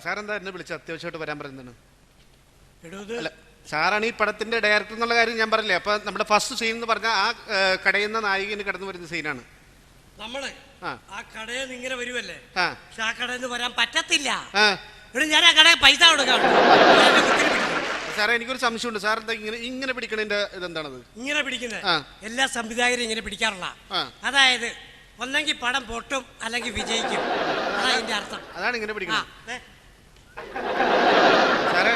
സാറെന്താ എന്നെ വിളിച്ച അത്യാവശ്യമായിട്ട് വരാൻ പറയുന്നതാണ്? അല്ല സാറാണ് ഈ പടത്തിന്റെ ഡയറക്ടർ എന്നുള്ള കാര്യം ഞാൻ പറഞ്ഞില്ലേ. അപ്പൊ നമ്മുടെ ഫസ്റ്റ് സീൻ എന്ന് പറഞ്ഞാൽ ആ കടയിൽ നിന്ന് നായികന് കടന്നു വരുന്ന സീനാണ്. നമ്മള് ആ കടയിൽ നിന്ന് ഇങ്ങനെ വരുമല്ലേ, പക്ഷെ ആ കടയിൽ നിന്ന് വരാൻ പറ്റത്തില്ല. ഞാൻ ആ കടയിൽ പൈസ കൊടുക്കാം. സാറേ എനിക്കൊരു സംശയമുണ്ട്. സാർ എന്താ ഇങ്ങനെ പിടിക്കണതിന്റെ ഇതെന്താണത്? ഇങ്ങനെ പിടിക്കുന്നത് എല്ലാ സംവിധായകരും ഇങ്ങനെ പിടിക്കാറില്ല. അതായത് ഒന്നെങ്കിൽ പടം പൊട്ടും അല്ലെങ്കിൽ വിജയിക്കും. അതാണ് അതിന്റെ അർത്ഥം. അതാണ് ഇങ്ങനെ പിടിക്കുന്നത്. സാറേ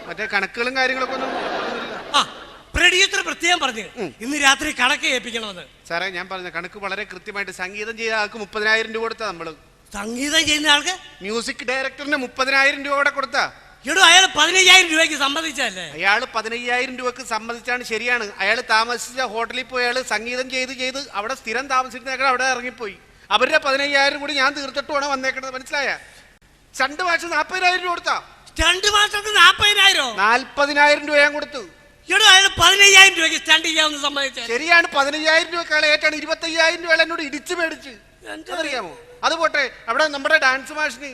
മറ്റേ കണക്കുകളും കാര്യങ്ങളൊക്കെ ഒന്നും പ്രൊഡ്യൂസർ പ്രത്യേകം പറഞ്ഞു ഇന്ന് രാത്രി കണക്ക് ഏൽപ്പിക്കണമെന്ന്. സാറേ ഞാൻ പറഞ്ഞ കണക്ക് വളരെ കൃത്യമായിട്ട് സംഗീതം ചെയ്ത ആൾക്ക് 30,000 രൂപ കൊടുത്താ നമ്മള്. സംഗീതം ചെയ്യുന്ന ആൾക്ക് മ്യൂസിക് ഡയറക്ടറിന് 30,000 രൂപ കൂടെ കൊടുത്താ. എടോ അയാൾ 15,000 രൂപയ്ക്ക് സമ്മതിച്ചല്ലേ? അയാൾ 15,000 രൂപക്ക് സമ്മതിച്ചാണ്, ശരിയാണ്. അയാൾ താമസിച്ച ഹോട്ടലിൽ പോയി അയാൾ സംഗീതം ചെയ്ത് അവിടെ സ്ഥിരം താമസിക്കുന്നേക്കാൾ അവിടെ ഇറങ്ങിപ്പോയി. അവരുടെ 15,000 കൂടി ഞാൻ തീർത്തിട്ടുമാണ് വന്നേക്കണത്. മനസ്സിലായ? 2 മാസം 40,000 രൂപ കൊടുത്താ. 2 മാസത്തിന് 40,000? 40,000 രൂപ ഞാൻ കൊടുത്തു. എടോ അയാൾ 15,000 രൂപയ്ക്ക് സ്റ്റണ്ട് ചെയ്യാമെന്ന് സമ്മതിച്ചു. ശരിയാണ്. 15,000 രൂപ ഏറ്റാണ് 25,000 രൂപ എന്നോട് ഇടിച്ചു മേടിച്ച്. അറിയാമോ? അത് പോട്ടെ, അവിടെ നമ്മുടെ ഡാൻസ് മാഷിന്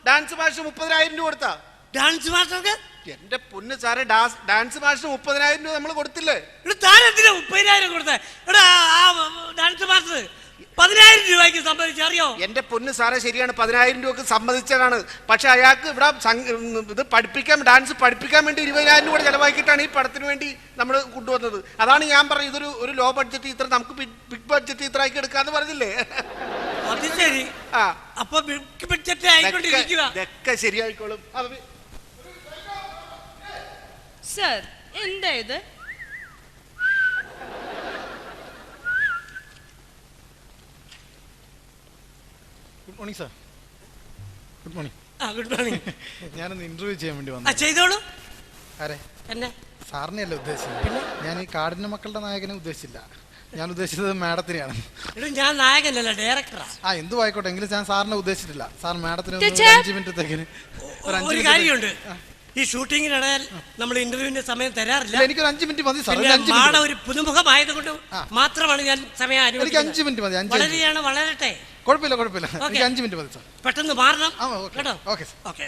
30,000 രൂപ കൊടുത്താ. ഡാൻസ് മാസ്റ്റർക്ക്? എന്റെ പൊന്ന് സാറേ, ഡാൻസ് മാഷിന് 30,000 രൂപ നമ്മൾ കൊടുത്തില്ലേ? താരത്തിന് 30,000 കൊടുത്തേ? ഡാൻസ് മാസ്റ്റർ 10,000 രൂപയ്ക്ക് സമ്മതിച്ചു. അറിയോ? എന്റെ പൊന്ന് സാറേ ശരിയാണ്, 10,000 രൂപക്ക് സമ്മതിച്ചതാണ്. പക്ഷെ അയാൾക്ക് ഇവിടെ ഇത് ഡാൻസ് പഠിപ്പിക്കാൻ വേണ്ടി 20,000 രൂപ ചെലവാക്കിയിട്ടാണ് ഈ പടത്തിന് വേണ്ടി നമ്മൾ കൊണ്ടുവന്നത്. അതാണ് ഞാൻ പറഞ്ഞത് ഇതൊരു ലോ ബഡ്ജറ്റ് ഇത്ര നമുക്ക് ബിഗ് ബഡ്ജറ്റ് ഇത്ര ആക്കി എടുക്കാന്ന് പറഞ്ഞില്ലേ? അത് ശരി. അപ്പൊ ബിഗ് ബഡ്ജറ്റ് ആയിക്കൊണ്ടിരിക്കുക. ഇതൊക്കെ ശരിയായിക്കോളും. സർ എന്താ ഇത്? Good morning sir. Good morning. Good morning. ഞാനൊന്ന് ഇന്റർവ്യൂ ചെയ്യാൻ വേണ്ടി വന്നു. ചെയ്തോളൂ. ആരെ? എന്നെ. സാറിനെയല്ല ഉദ്ദേശിച്ചത്. പിന്നെ ഞാൻ ഈ കാടിന്റെ മക്കളുടെ നായകനെ ഉദ്ദേശിച്ചില്ല. ഞാൻ ഉദ്ദേശിച്ചത് മാഡത്തിനെയാണ്. ഞാൻ നായകനല്ല, ഡയറക്ടറാ. എന്തും ആയിക്കോട്ടെ, എങ്കിലും ഞാൻ സാറിനെ ഉദ്ദേശിച്ചിട്ടില്ല. സാർ മാഡത്തിന് 5 മിനിറ്റത്തേക്കിന് ഒരു കാര്യമുണ്ട്. ഈ ഷൂട്ടിങ്ങിനിടയിൽ നമ്മൾ ഇന്റർവ്യൂവിന്റെ സമയം തരാറില്ല. എനിക്കൊരു 5 മിനിറ്റ് മതി സാർ. ഒരു പുതുമുഖമായതുകൊണ്ട് മാത്രമാണ് ഞാൻ സമയം അനുവദിക്കുന്നത്. 5 മിനിറ്റ് മതി. വളരെയാണ്, വളരട്ടെ. കുഴപ്പമില്ല. എനിക്ക് 5 മിനിറ്റ് മതി സാർ. പെട്ടെന്ന് മാറണം കേട്ടോ. Okay okay.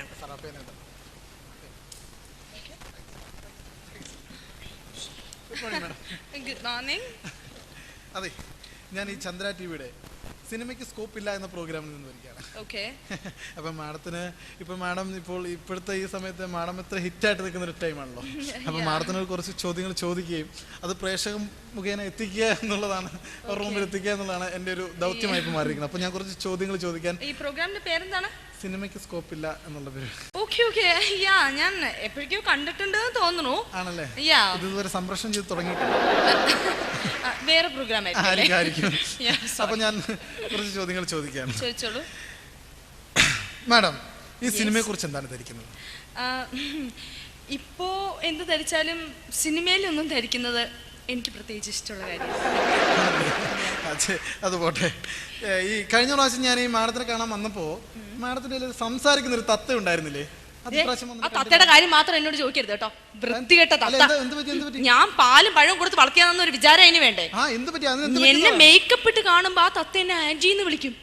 Good morning. അതെ, ഞാൻ ഈ ചന്ദ്ര ടിവിയുടെ സിനിമയ്ക്ക് സ്കോപ്പ് ഇല്ല എന്ന പ്രോഗ്രാമിൽ നിന്ന് വരികയാണ്. അപ്പം മാഡത്തിന് മാഡം ഇപ്പോഴത്തെ ഈ സമയത്ത് മാഡം എത്ര ഹിറ്റായിട്ട് നിൽക്കുന്ന ഒരു ടൈമാണല്ലോ. അപ്പം മാഡത്തിനോട് കുറച്ച് ചോദ്യങ്ങൾ ചോദിക്കുകയും അത് പ്രേക്ഷക മുഖേന എത്തിക്കുക എന്നുള്ളതാണ്, റൂമിൽ എത്തിക്കുക എന്നുള്ളതാണ് എൻ്റെ ഒരു ദൗത്യമായി ഇപ്പോൾ മാറിയിരിക്കുന്നത്. അപ്പം ഞാൻ കുറച്ച് ചോദ്യങ്ങൾ ചോദിക്കാൻ. ഈ പ്രോഗ്രാമിന്റെ പേരെന്താണ്? സിനിമയ്ക്ക് സ്കോപ്പ് ഇല്ല എന്നുള്ള പേര്. ഞാൻ എപ്പോഴേക്കോ കണ്ടിട്ടുണ്ട് തോന്നുന്നു. ആണല്ലേ? ഇതുവരെ സംപ്രേഷണം ചെയ്ത് തുടങ്ങിയിട്ടില്ല. വേറെ പ്രോഗ്രാം ആയിരിക്കും. അപ്പൊ ഞാൻ കുറച്ച് ചോദ്യങ്ങൾ ചോദിക്കാം. ചോദിച്ചോളൂ. മാഡം, ഈ സിനിമയെ കുറിച്ച് എന്താണ് ധരിക്കുന്നത്? ഇപ്പോ എന്ത് ധരിച്ചാലും സിനിമയിലൊന്നും ധരിക്കുന്നത് എനിക്ക് പ്രത്യേകിച്ച് ഇഷ്ടമുള്ള കാര്യം. അത് പോട്ടെ. ഈ കഴിഞ്ഞ പ്രാവശ്യം ഞാൻ ഈ മാഡത്തിനെ കാണാൻ വന്നപ്പോ മാഡത്തിന്റെ സംസാരിക്കുന്ന ഒരു തത്ത ഉണ്ടായിരുന്നില്ലേ? ആ തത്തയുടെ കാര്യം മാത്രം എന്നോട് ചോദിക്കരുത് കേട്ടോ. വൃത്തികെട്ട തത്ത. ഞാൻ പാലും പഴവും കൊടുത്ത് വളർത്തിയാണെന്ന് ഒരു വിചാരം അതിന് വേണ്ടേ? എന്നെ മേക്കപ്പ് ഇട്ട് കാണുമ്പോ ആ തത്ത എന്നെ ആന്റിന്ന് വിളിക്കും.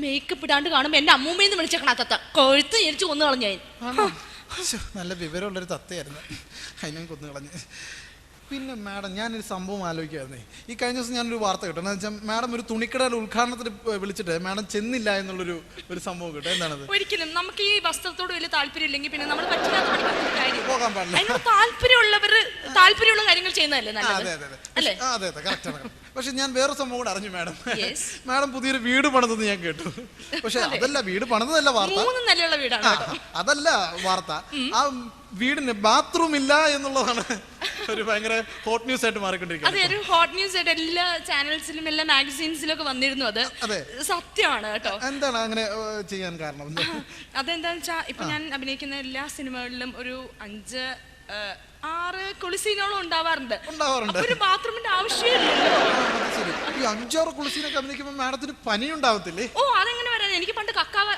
മേക്കപ്പ് ഇടാണ്ട് കാണുമ്പോ എന്റെ അമ്മൂമ്മയെന്ന് വിളിച്ചേക്കണ ആ തത്ത. കൊഴുത്ത് ജനിച്ചു കൊന്നു കളഞ്ഞ. നല്ല വിവരമുള്ളൊരു തത്തയായിരുന്നു, അതിനെ കൊന്നു കളഞ്ഞ്. പിന്നെ മാഡം, ഞാനൊരു സംഭവം ആലോചിക്കായിരുന്നേ. ഈ കഴിഞ്ഞ ദിവസം ഞാനൊരു വാർത്ത കേട്ടോ. എന്ന് വെച്ചാൽ മാഡം ഒരു തുണിക്കടയുടെ ഉദ്ഘാടനത്തിന് വിളിച്ചിട്ട് മാഡം ചെന്നില്ല എന്നുള്ളൊരു സംഭവം കേട്ടോ. എന്താണത്? ഒരിക്കലും നമുക്ക് ഈ വസ്ത്രത്തോട് വലിയ താല്പര്യം ഇല്ലെങ്കിൽ പിന്നെ നമ്മൾ പറ്റില്ലാത്ത പോകാൻ പാടില്ല. താല്പര്യമുള്ള കാര്യങ്ങൾ ചെയ്യുന്നതല്ലേ നല്ലത്? അതെ, കറക്റ്റാണ്. പക്ഷെ ഞാൻ വേറെ സംഭവം കൂടെ അറിഞ്ഞു മാഡം. മാഡം പുതിയൊരു വീട് പണിതെന്ന് ഞാൻ കേട്ടു. പക്ഷെ അതല്ല വീട് പണിതല്ല വാർത്ത. 3 നിലയുള്ള വീടാണ്. അതല്ല വാർത്ത. ആ വീടിന് ബാത്റൂം ഇല്ല എന്നുള്ളതാണ് ഒരു ഭയങ്കര ഹോട്ട് ന്യൂസ് ആയിട്ട് മാറിക്കൊണ്ടിരിക്കുന്നത്. അതെ, ഒരു ഹോട്ട് ന്യൂസ് ആയിട്ട് എല്ലാ ചാനൽസിലും എല്ലാ മാഗസീൻസിലും ഒക്കെ വന്നിരുന്നു. അത് സത്യമാണ് കേട്ടോ. എന്താണ് അങ്ങനെ ചെയ്യാൻ കാരണം? അതെന്താന്ന് വെച്ചാൽ ഇപ്പൊ ഞാൻ അഭിനയിക്കുന്ന എല്ലാ സിനിമകളിലും ഒരു 5-6 കുളിസീനോളം ഉണ്ടാവാറുണ്ട്. ഒരു ബാത്റൂമിന്റെ ആവശ്യമില്ലല്ലോ. 5-6 കുളിസീനൊക്കെ അഭിനയിക്കുമ്പോ മാഡത്തിന് പനി ഉണ്ടാവത്തില്ലേ? അതെങ്ങനെ വരാൻ? എനിക്ക് പണ്ട് കക്കാവ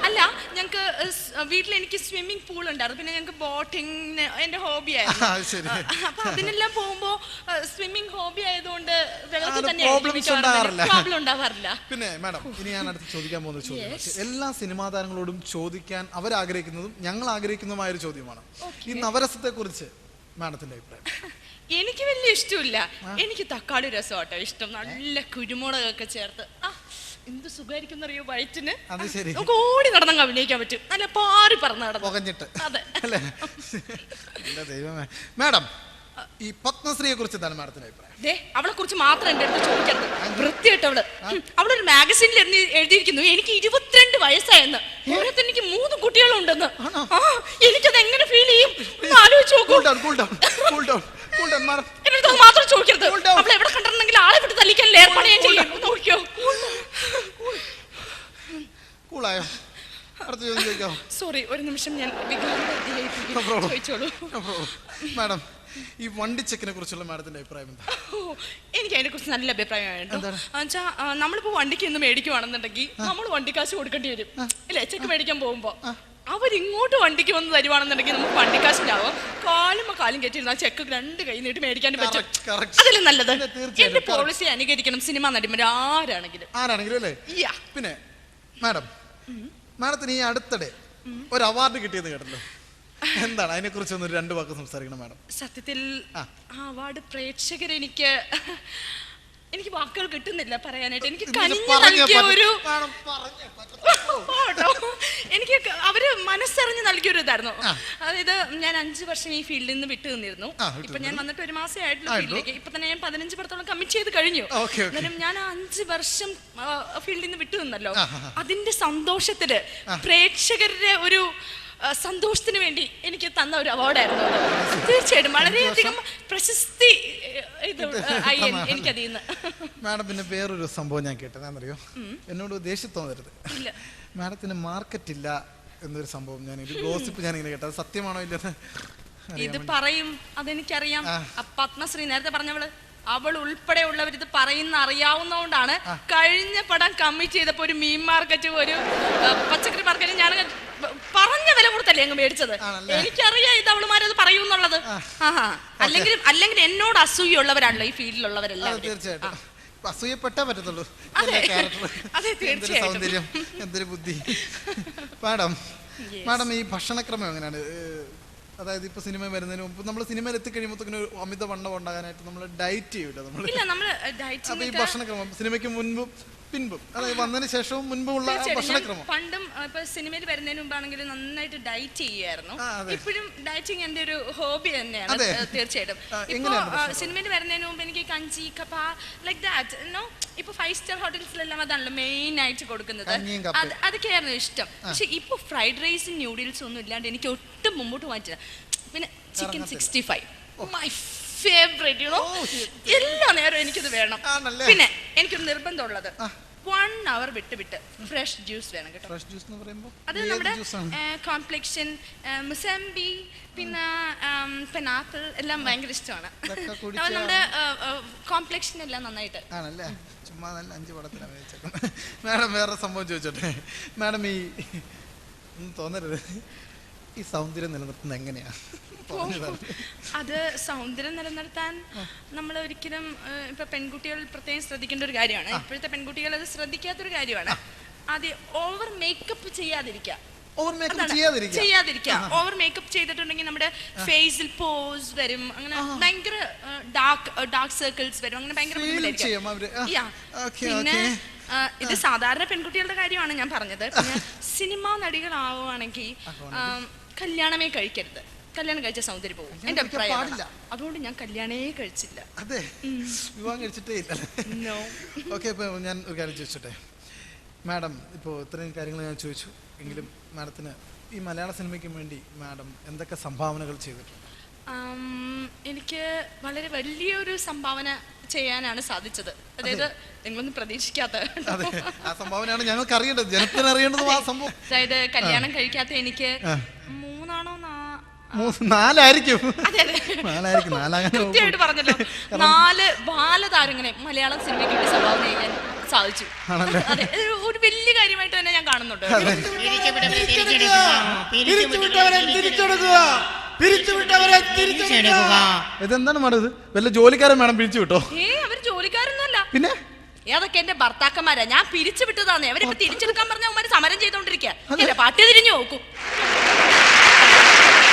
അല്ല, ഞങ്ങക്ക് വീട്ടിൽ എനിക്ക് സ്വിമ്മിംഗ് പൂൾ ഉണ്ടായിരുന്നു, പിന്നെ ഞങ്ങൾക്ക് ബോട്ടിംഗ് എന്റെ ഹോബിയായിരുന്നു. അപ്പൊ അതിനെല്ലാം പോകുമ്പോ സ്വിമ്മിംഗ് ഹോബി ആയതുകൊണ്ട് വെള്ളത്തിൽ തന്നെ പ്രോബ്ലം ഉണ്ടാവാറില്ല. പിന്നെ മാഡം, ഇനി ഞാൻ അടുത്ത് ചോദിക്കാൻ പോകുന്ന ചോദ്യം എല്ലാ സിനിമാ താരങ്ങളോടും ചോദിക്കാൻ അവരാഗ്രഹിക്കുന്നതും ഞങ്ങൾ ആഗ്രഹിക്കുന്നതുമായ ഒരു ചോദ്യമാണ്. ഈ നവരസത്തെ കുറിച്ച് മാഡത്തിന്റെ അഭിപ്രായം? എനിക്ക് വലിയ ഇഷ്ടമില്ല. എനിക്ക് തക്കാളി രസമാട്ടോ ഇഷ്ടം, നല്ല കുരുമുളകൊക്കെ ചേർത്ത്. എന്ത് സുഖമായിരിക്കും അറിയോ വയറ്റിന്. നമുക്ക് ഓടി നടന്നങ്ങ് അഭിനയിക്കാൻ പറ്റും, നല്ല പാറി പറന്ന് നടന്നിട്ട്. അതെ ദൈവമേ. മാഡം, ഈ പത്മശ്രീയെ കുറിച്ച് എന്താണ് മാഡത്തിന്റെ അഭിപ്രായം? അവളെ കുറിച്ച് മാത്രം എന്റെ അടുത്ത് ചോദിക്കരുത്, വൃത്തിയായിട്ടവള്. അവളൊരു മാഗസീനിൽ എഴുതിയിരിക്കുന്നു എനിക്ക് 22 വയസ്സായെന്ന്, ഓരോ എനിക്ക് 3 കുട്ടികളുണ്ടെന്ന്. എനിക്കത് എങ്ങനെ ഫീൽ ചെയ്യും ആലോചിച്ച് നോക്കൂ. എന്റെ മാത്രം ചോദിക്കരുത്. അവൾ എവിടെ കണ്ടിട്ടുണ്ടെങ്കിൽ ആളെ വിട്ട് തല്ലിക്കാൻ ഏർപ്പാട് ഞാൻ ചെയ്യും. നോക്കിയോ? സോറി, ഒരു നിമിഷം ഞാൻ ചോദിച്ചോളൂ. മാഡം, ഈ വണ്ടി ചെക്കിനെ കുറിച്ചുള്ള മാഡത്തിന്റെ അഭിപ്രായം എന്താ? എനിക്ക് അതിനെ കുറിച്ച് നല്ല അഭിപ്രായമാണ്. നമ്മളിപ്പോ വണ്ടിക്ക് ഇന്ന് മേടിക്കുവാണെന്നുണ്ടെങ്കിൽ നമ്മൾ വണ്ടിക്കാശ് കൊടുക്കേണ്ടി വരും അല്ലേ? ചെക്ക് മേടിക്കാൻ പോകുമ്പോ അവരിങ്ങോട്ട് വണ്ടിക്ക് വന്ന് തരുവാണെന്നുണ്ടെങ്കിൽ നമുക്ക് വണ്ടിക്കാശിലാവും. കാലും കയറ്റിരുന്ന ചെക്ക് 2 കൈ നീട്ടി മേടിക്കാനും പറ്റും. അതല്ലേ നല്ലത്? എന്റെ പോളിസി അനുകരിക്കണം സിനിമാ നടിമാർ ആരാണെങ്കിലും അല്ലേ? പിന്നെ മാഡം, മാഡത്തിന് ഈ അടുത്തിടെ ഒരു അവാർഡ് കിട്ടിയെന്ന് കേട്ടല്ലോ, എന്താണ് അതിനെ കുറിച്ച് 2 വാക്ക് സംസാരിക്കണം മാഡം. സത്യത്തിൽ ആ അവാർഡ് പ്രേക്ഷകർ എനിക്ക് വാക്കുകൾ കിട്ടുന്നില്ല പറയാനായിട്ട്. എനിക്ക് എനിക്ക് അവര് മനസ്സറിഞ്ഞ് നൽകിയൊരു ഇതായിരുന്നു. അതായത് ഞാൻ 5 വർഷം ഈ ഫീൽഡിൽ നിന്ന് വിട്ടു നിന്നിരുന്നു. ഇപ്പൊ ഞാൻ വന്നിട്ട് 1 മാസേ ആയിട്ടുള്ള ഫീൽഡിലേക്ക്. ഇപ്പൊ തന്നെ ഞാൻ 15 പടത്തോളം കമ്മിറ്റ് ചെയ്ത് കഴിഞ്ഞു. എന്നാലും ഞാൻ 5 വർഷം ഫീൽഡിൽ നിന്ന് വിട്ടു നിന്നല്ലോ, അതിന്റെ സന്തോഷത്തില് പ്രേക്ഷകരുടെ ഒരു സന്തോഷത്തിന് വേണ്ടി എനിക്ക് തന്ന ഒരു അവാർഡായിരുന്നു. തീർച്ചയായിട്ടും വളരെയധികം പ്രശസ്തി എനിക്കതിൽ നിന്ന്. മാഡം, പിന്നെ വേറൊരു സംഭവം ഞാൻ കേട്ടതാണെന്നറിയോ? എന്നോട് ദേഷ്യം തോന്നരുത്. മാഡത്തിന് മാർക്കറ്റ് ഇല്ല എന്നൊരു സംഭവം ഞാനിങ്ങനെ കേട്ടത് സത്യമാണോ ഇല്ലെന്ന്? ഇത് പറയും, അതെനിക്കറിയാം. പത്മശ്രീ നേരത്തെ പറഞ്ഞവള്, അവൾ ഉൾപ്പെടെ ഉള്ളവർ ഇത് പറയുന്ന അറിയാവുന്നതുകൊണ്ടാണ് കഴിഞ്ഞ പടം കമ്മിറ്റ് ചെയ്തപ്പോ ഒരു മീൻ മാർക്കറ്റും ഒരു പച്ചക്കറി മാർക്കറ്റും ഞാൻ പറഞ്ഞ വില കൊടുത്തല്ലേ അങ്ങ് മേടിച്ചത്. എനിക്കറിയാം ഇത് അവളുമാരത് പറയൂന്നുള്ളത്. അല്ലെങ്കിൽ എന്നോട് അസൂയുള്ളവരാണല്ലോ ഈ ഫീൽഡിലുള്ളവരെല്ലാം. തീർച്ചയായിട്ടും അസൂയപ്പെട്ടേ പറ്റത്തുള്ളൂ. സൗന്ദര്യം, എന്തൊരു ബുദ്ധി. മാഡം, ഈ ഭക്ഷണക്രമം എങ്ങനെയാണ്? അതായത് ഇപ്പൊ സിനിമ വരുന്നതിന് മുമ്പ് നമ്മൾ സിനിമയിൽ എത്തിക്കഴിയുമ്പോഴത്തേക്കും ഒരു അമിത വണ്ണം ഉണ്ടാകാനായിട്ട് നമ്മൾ ഡയറ്റ് ചെയ്യൂല നമ്മൾ. അപ്പൊ ഈ ഭക്ഷണക്രമം സിനിമയ്ക്ക് മുൻപും പിൻപും, അതായത് വന്നതിന് ശേഷവും മുൻപുള്ള ഭക്ഷണക്രമം? പണ്ടും ഇപ്പൊ സിനിമയിൽ വരുന്നതിന് മുമ്പാണെങ്കിൽ നന്നായിട്ട് ഡയറ്റ് ചെയ്യായിരുന്നു. ഇപ്പോഴും ഡയറ്റിങ് എന്റെ ഒരു ഹോബി തന്നെയാണ്. തീർച്ചയായിട്ടും ഇപ്പൊ സിനിമയിൽ വരുന്നതിന് മുമ്പ് എനിക്ക് കഞ്ചി കപ്പ ലൈക്ക് ദാറ്റ് നോ. ഇപ്പൊ 5 സ്റ്റാർ ഹോട്ടൽസിലെല്ലാം അതാണല്ലോ മെയിൻ ആയിട്ട് കൊടുക്കുന്നത്. അതൊക്കെയായിരുന്നു ഇഷ്ടം. പക്ഷെ ഇപ്പൊ ഫ്രൈഡ് റൈസും ന്യൂഡിൽസും ഒന്നും ഇല്ലാണ്ട് എനിക്ക് ഒട്ടും മുമ്പോട്ട് വാങ്ങിച്ചില്ല. പിന്നെ ചിക്കൻ 65 മൈ ഫേവറേറ്റ്, എല്ലാ നേരവും എനിക്കത് വേണം. പിന്നെ എനിക്കൊരു നിർബന്ധമുള്ളത് 1 hour വിട്ട് ഫ്രഷ് ജ്യൂസ് വേണം കേട്ടോ. ഫ്രഷ് ജ്യൂസ് എന്ന് പറയുമ്പോൾ അത് നമ്മുടെ കോംപ്ലക്ഷൻ, മുസംബി, പിന്നെ പൈനാപ്പിൾ എല്ലാം ഭയങ്കര ഇഷ്ടമാണ്. നമ്മുടെ കോംപ്ലക്ഷൻ എല്ലാം നന്നായിട്ട് ആണല്ലേ. ചുമ്മാ നല്ല 5 പടത്തിലാണ് വെച്ചേക്കുന്നത്. മാഡം, വേറെ സംഭവം ചോദിച്ചോട്ടെ? മാഡം, ഈ ഒന്നും തോന്നരുത്, ഈ സൗന്ദര്യം നിലനിർത്തുന്നത് എങ്ങനെയാ? അത് സൗന്ദര്യം നിലനിർത്താൻ നമ്മൾ ഒരിക്കലും ഇപ്പൊ പെൺകുട്ടികൾ പ്രത്യേകം ശ്രദ്ധിക്കേണ്ട ഒരു കാര്യമാണ്. ഇപ്പോഴത്തെ പെൺകുട്ടികൾ അത് ശ്രദ്ധിക്കാത്തൊരു കാര്യമാണ്. ആദ്യം ഓവർ മേക്കപ്പ് ചെയ്യാതിരിക്കുക. ഓവർ മേക്കപ്പ് ചെയ്തിട്ടുണ്ടെങ്കിൽ നമ്മുടെ ഫേസിൽ പോസ് വരും, അങ്ങനെ ഭയങ്കര ഡാർക്ക് സർക്കിൾസ് വരും, അങ്ങനെ ഭയങ്കര പിന്നെ ഇത് സാധാരണ പെൺകുട്ടികളുടെ കാര്യമാണ് ഞാൻ പറഞ്ഞത്. പിന്നെ സിനിമാ നടികളാവുകയാണെങ്കിൽ കല്യാണമേ കഴിക്കരുത്. കല്യാണം കഴിച്ച സൗന്ദര്യം പോകും, എന്റെ അഭിപ്രായം. അതുകൊണ്ട് ഞാൻ കല്യാണേ കഴിച്ചില്ല. അതെ, വിവാഹം കഴിച്ചിട്ടേ ഇല്ല. ഓക്കെ, ഇപ്പൊ ഞാൻ ഒരു കാര്യം ചോദിച്ചോട്ടെ മാഡം? ഇപ്പോൾ ഇത്രയും കാര്യങ്ങൾ ഞാൻ ചോദിച്ചു എങ്കിലും മാഡത്തിന് ഈ മലയാള സിനിമയ്ക്ക് വേണ്ടി മാഡം എന്തൊക്കെ സംഭാവനകൾ ചെയ്തിട്ടുണ്ട്? എനിക്ക് വളരെ വലിയൊരു സംഭാവന ചെയ്യാനാണ് സാധിച്ചത്. അതായത് നിങ്ങളൊന്നും പ്രതീക്ഷിക്കാത്ത ആ സംഭാവനയാണ് ഞങ്ങൾക്ക് അറിയേണ്ടത്, ജനത്തിന് അറിയേണ്ടത്. ആ സംഭവം അതായത് കല്യാണം കഴിക്കാത്ത എനിക്ക് 4 ആയിരിക്കും. കൃത്യമായിട്ട് പറഞ്ഞല്ലോ, 4 ബാലതാരങ്ങളെ മലയാളം സിനിമയ്ക്ക് വേണ്ടി സംഭാവന ചെയ്യാൻ സാധിച്ചു. അതെ, ഒരു വലിയ കാര്യമായിട്ട് തന്നെ ഞാൻ കാണുന്നുണ്ട്. ഇതെന്താണ് മാഡം ഇത്? വല്ല ജോലിക്കാരൻ വേണം പിരിച്ചു വിട്ടോ? അവര് ജോലിക്കാരൊന്നുമല്ല. പിന്നെ ഏതൊക്കെ എന്റെ ഭർത്താക്കന്മാരാ, ഞാൻ പിരിച്ചു വിട്ടതാന്നേ. അവരിപ്പോ തിരിച്ചെടുക്കാൻ പറഞ്ഞ അവന്മാര് സമരം ചെയ്തോണ്ടിരിക്കുക. എന്റെ പാട്ടി തിരിഞ്ഞു നോക്കും.